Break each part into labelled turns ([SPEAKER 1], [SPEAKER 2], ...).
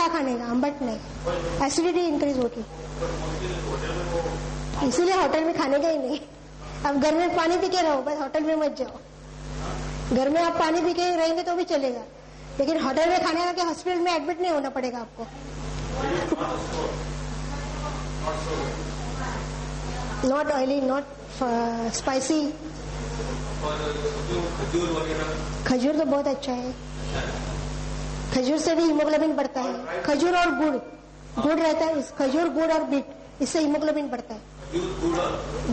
[SPEAKER 1] मीठा खाने का, आंबट नहीं, एसिडिटी इंक्रीज होगी, इसीलिए होटल में खाने का ही नहीं। अब घर में पानी पी के रहो, बस होटल में मत जाओ। घर में आप पानी पी के रहेंगे तो भी चलेगा, लेकिन होटल में खाने का कि हॉस्पिटल में एडमिट नहीं होना पड़ेगा आपको। Not oily, not spicy. खजूर तो बहुत अच्छा है, खजूर से भी हीमोग्लोबिन बढ़ता है। खजूर और गुड़ रहता है, खजूर, गुड़ और बीट, इससे हीमोग्लोबिन बढ़ता है।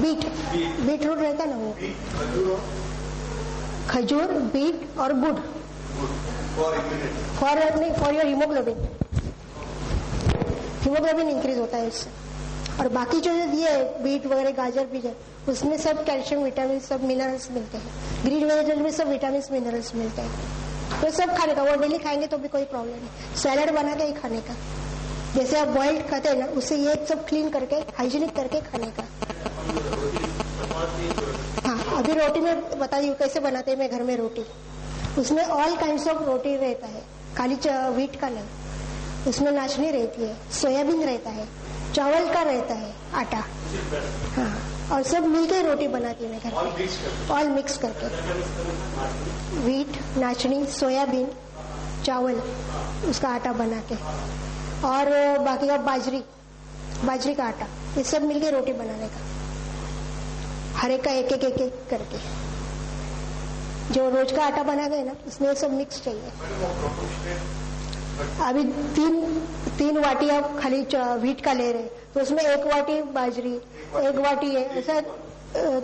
[SPEAKER 1] बीट रूट रहता है ना, वो खजूर, बीट और गुड़ for your haemoglobin. Haemoglobin increase होता है इससे। और बाकी जो दिए बीट वगैरह, गाजर भी है, उसमें सब कैल्शियम, विटामिन, सब मिनरल्स मिलते हैं। ग्रीन वेजिटेबल में सब विटामिन, मिनरल्स मिलते हैं। तो सब खाने का, वो डेली खाएंगे तो भी कोई प्रॉब्लम नहीं। सैलड बना के ही खाने का, जैसे आप बॉइल्ड खाते हैं ना, उससे ये सब क्लीन करके, हाइजीनिक करके खाने का। हाँ, अभी रोटी में बता दी कैसे बनाते हैं मैं घर में रोटी। उसमें ऑल काइंड्स ऑफ रोटी रहता है, खाली व्हीट का नहीं। उसमें नाचनी रहती है, सोयाबीन रहता है, चावल का रहता है आटा। हाँ, और सब मिलके रोटी बनाती है मैं घर में, ऑल मिक्स करके। व्हीट, नाचनी, सोयाबीन, चावल, उसका आटा बना के, और बाकी का बाजरी का आटा, ये सब मिलके रोटी बनाने का। हर एक का एक एक करके, जो रोज का आटा बना गए ना, उसमें सब मिक्स चाहिए। अभी तीन वाटी आप खाली व्हीट का ले रहे, तो उसमें एक वाटी बाजरी, एक वाटी है, ऐसा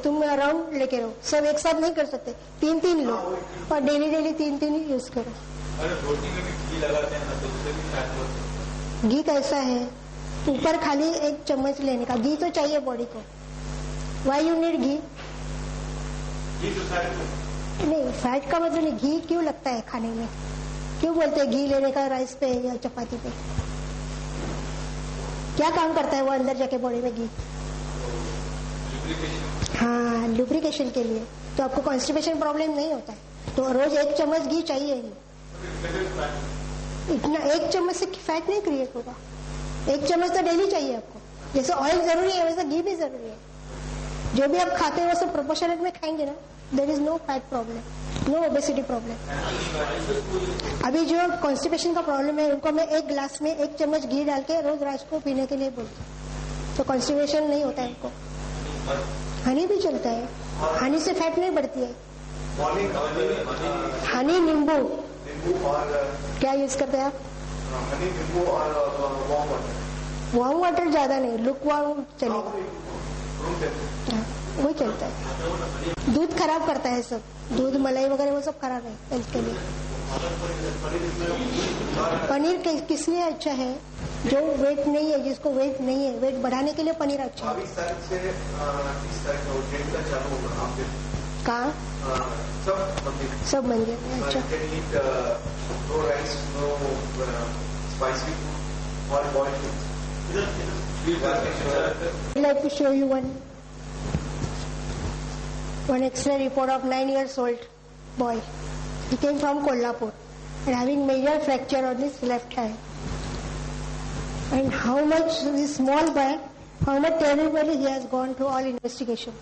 [SPEAKER 1] तुम अराउंड लेके रहो। सब एक साथ नहीं कर सकते, तीन लो, और डेली तीन यूज करो।
[SPEAKER 2] रोटी में भी घी लगाते हैं ना, तो उससे भी फैट होता है।
[SPEAKER 1] घी कैसा है, ऊपर खाली 1 चम्मच लेने का। घी तो चाहिए बॉडी को। वाई यू नीड घी? नहीं, फैट का मतलब नहीं। घी क्यों लगता है खाने में? क्यों बोलते हैं घी लेने का राइस पे या चपाती पे? क्या काम करता है वो अंदर जाके बॉडी में घी? हाँ, लुब्रिकेशन के लिए। तो आपको कॉन्स्टिपेशन प्रॉब्लम नहीं होता है, तो रोज 1 चम्मच घी चाहिए ही। इतना 1 चम्मच से फैट नहीं क्रिएट होगा। 1 चम्मच तो डेली चाहिए आपको। जैसे ऑयल जरूरी है, वैसे घी भी जरूरी है। जो भी आप खाते हैं वो सब प्रोपोर्शनेट में खाएंगे ना, there is no fat problem, no obesity problem. अभी जो कॉन्स्टिपेशन का प्रॉब्लम है, उनको मैं 1 गिलास में 1 चम्मच घी डाल के रोज रात को पीने के लिए बोलती हूँ, तो कॉन्स्टिपेशन नहीं होता है उनको। हनी भी चलता है, हनी से फैट नहीं बढ़ती है। हनी, नींबू क्या यूज करते हैं आप?
[SPEAKER 2] हनी, नींबू और
[SPEAKER 1] वार्म वाटर ज्यादा नहीं, लुक वार्म चलेगा, वही चलता है। दूध खराब करता है सब, दूध मलाई वगैरह वो सब खराब है हेल्थ के लिए। पनीर किस लिए अच्छा है? जो वेट नहीं है, जिसको वेट नहीं है, वेट बढ़ाने के लिए पनीर अच्छा है। कहाँ? सब मंदिर में। अच्छा, I'd like to show you one X-ray report of 9 years old boy. He came from Kolhapur and having major fracture on his left hand. And how much this small boy, how much terribly he has gone through all investigation.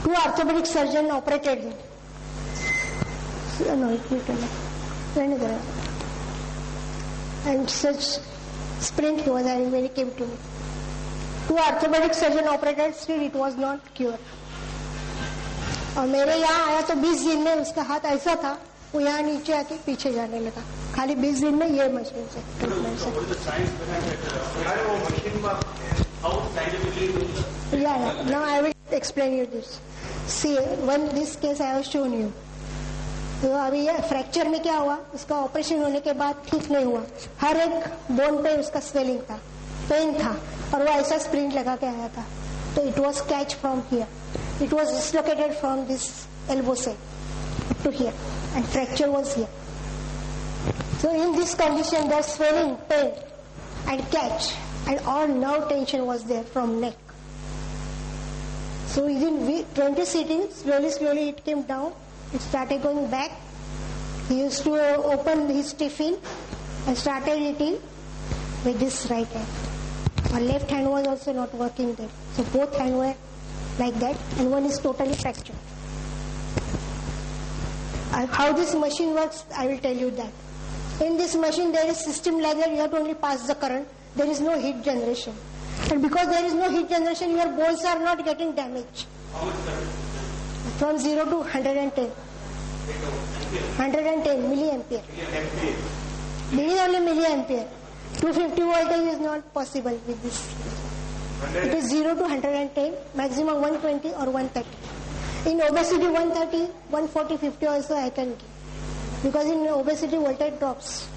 [SPEAKER 1] 2 orthopedic surgeons operated him. No, and such sprint he was having when he came to me. 2 orthopedic surgeon operated, still it was not cured. और मेरे यहाँ आया तो 20 दिन में उसका हाथ ऐसा था, वो यहाँ नीचे आके पीछे जाने लगा, खाली 20 दिन में ये मशीन से ट्रीटमेंट से। Yeah, now I will explain you this. See, when this case I have shown you. तो अभी ये फ्रैक्चर में क्या हुआ, उसका ऑपरेशन होने के बाद ठीक नहीं हुआ। हर एक बोन पे उसका स्वेलिंग था, पेन था, और वो ऐसा स्प्रिंट लगा के आया था। तो it was catch from here, it was dislocated from this elbow से to here and fracture was here. So in this condition the swelling, pain and catch and all nerve tension was there from neck. So within 20 sittings, slowly it came down. It started going back. He used to open his tiffin I started eating with this right hand. My left hand was also not working there. So both hands were like that and one is totally fractured. How this machine works, I will tell you that. In this machine there is system like that, you have to only pass the current. There is no heat generation. And because there is no heat generation, your bones are not getting damaged. From 0 to 110. 110 milliampere. This is only milliampere. 250 voltage is not possible with this. It is 0 to 110, maximum 120 or 130. In obesity 130, 140, 50 also I can give. Because in obesity voltage drops.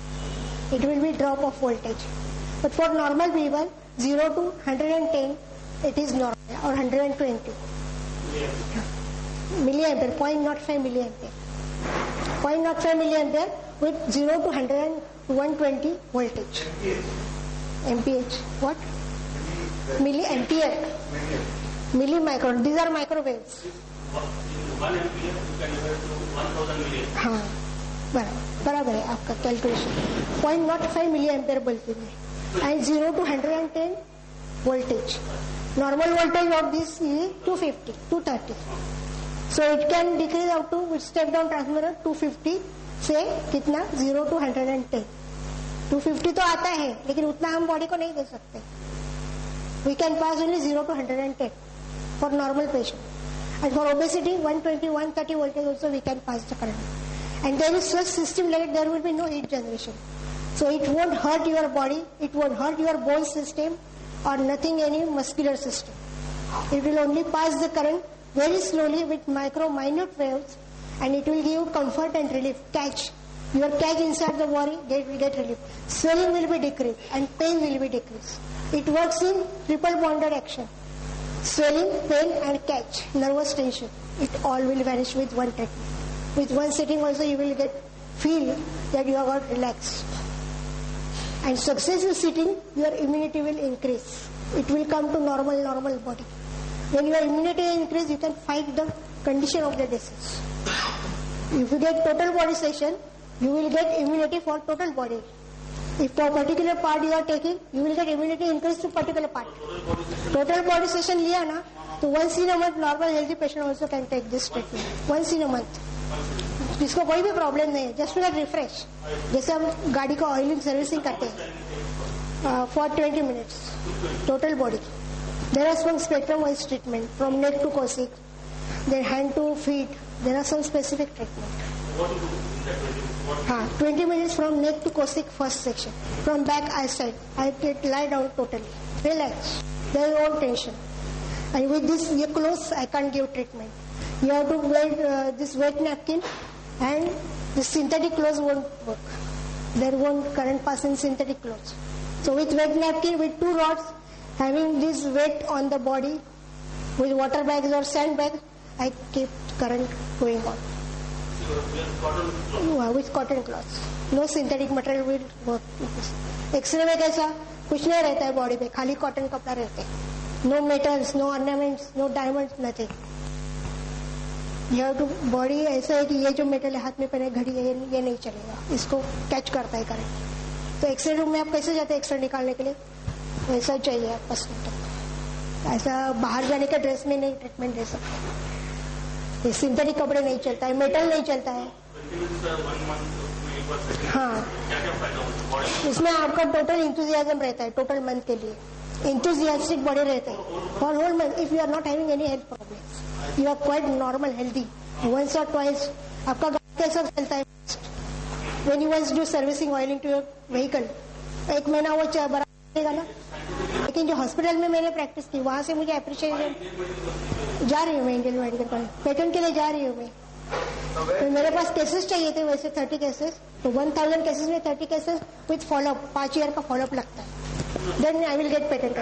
[SPEAKER 1] It will be drop of voltage. But for normal people, 0 to 110, it is normal, or 120. Milliampere, 0.05 milliampere. 0.05 milliampere with 0 to 120 voltage. MPH. What? Milliampere. Millimicron. These are microwaves.
[SPEAKER 3] 1 ampere can equal to 1000 milliamp.
[SPEAKER 1] हाँ बराबर है आपका calculation. 0.05 milliampere बोलते हैं. And 0 to 110 voltage. Normal voltage of this is 250, 230. So it can decrease up to with step down transformer 250 से कितना 0 to 110. 250 तो आता है लेकिन उतना हम बॉडी को नहीं दे सकते. We can pass only 0 to 110 for normal patient. And for obesity 120, 130 voltage also we can pass the current. And there is such system like there will be no heat generation. So it won't hurt your body, it won't hurt your bone system or nothing any muscular system. It will only pass the current very slowly with minute waves and it will give you comfort and relief. Catch. Your catch inside the body will get relief. Swelling will be decreased and pain will be decreased. It works in triple bonded action. Swelling, pain and catch, nervous tension. It all will vanish with one technique. With one sitting also you will feel that you have got relaxed. And successive sitting, your immunity will increase. It will come to normal body. When your immunity increase, you can fight the condition of the disease. If you get total body session, you will get immunity for total body. If for particular part you are taking, you will get immunity increase to particular part. Total body session लिया ना, तो once in a month normal healthy patient also can take this treatment. Once in a month. जिसको कोई भी problem नहीं है, just to refresh. जैसे हम गाड़ी का ऑयलिंग सर्विसिंग करते हैं for 20 minutes total body. There are some spectrum wise treatment from neck to coccyx, then hand to feet. There are some specific treatment. हाँ, 20 minutes from neck to coccyx first section. From back eye side, I get lie down totally. Relax. There is no tension. And with this clothes, I can't give treatment. You have to wear this wet napkin and the synthetic clothes won't work. There won't current pass in synthetic clothes. So with wet napkin, with 2 rods, having this wet on the body, with water bags or sand bags, I keep current going on. With cotton cloths. No synthetic material will work. X-ray में कैसा कुछ नहीं रहता है body पे, खाली cotton कपड़ा रहते हैं. No metals, no ornaments, no diamonds, nothing. You have to body ऐसा है कि ये जो मेटल है हाथ में पहने घड़ी है ये नहीं चलेगा, इसको कैच करता है करंट. तो एक्सरे रूम में आप कैसे जाते हैं एक्सरे निकालने के लिए? वैसा चाहिए आप बस. ऐसा बाहर जाने का ड्रेस में नहीं ट्रीटमेंट दे सकते. ये सिंथेटिक कपड़े नहीं चलता है, मेटल नहीं चलता है. हाँ, इसमें आपका टोटल इंथुजियाज्म रहता है टोटल मंथ के लिए. इंथुजियास्टिक बॉडी रहते हैं for whole month. If you are not having any health problems, you are quite normal healthy. Once or twice आपका गाड़ी कैसा चलता है? When you want to do servicing oiling to your vehicle, 1 महीना वो बराबर चलेगा ना. लेकिन जो हॉस्पिटल में मैंने प्रैक्टिस की वहां से मुझे अप्रिशिएशन जा रही हूँ. मैं इंडियन मेडिकल कॉलेज पेटेंट के लिए जा रही हूँ मैं. तो मेरे पास केसेस चाहिए थे वैसे 30 केसेस. तो 1000 केसेस में 30 केसेस विथ फॉलोअप, 5 ईयर का फॉलोअप लगता है. Then I will get patent.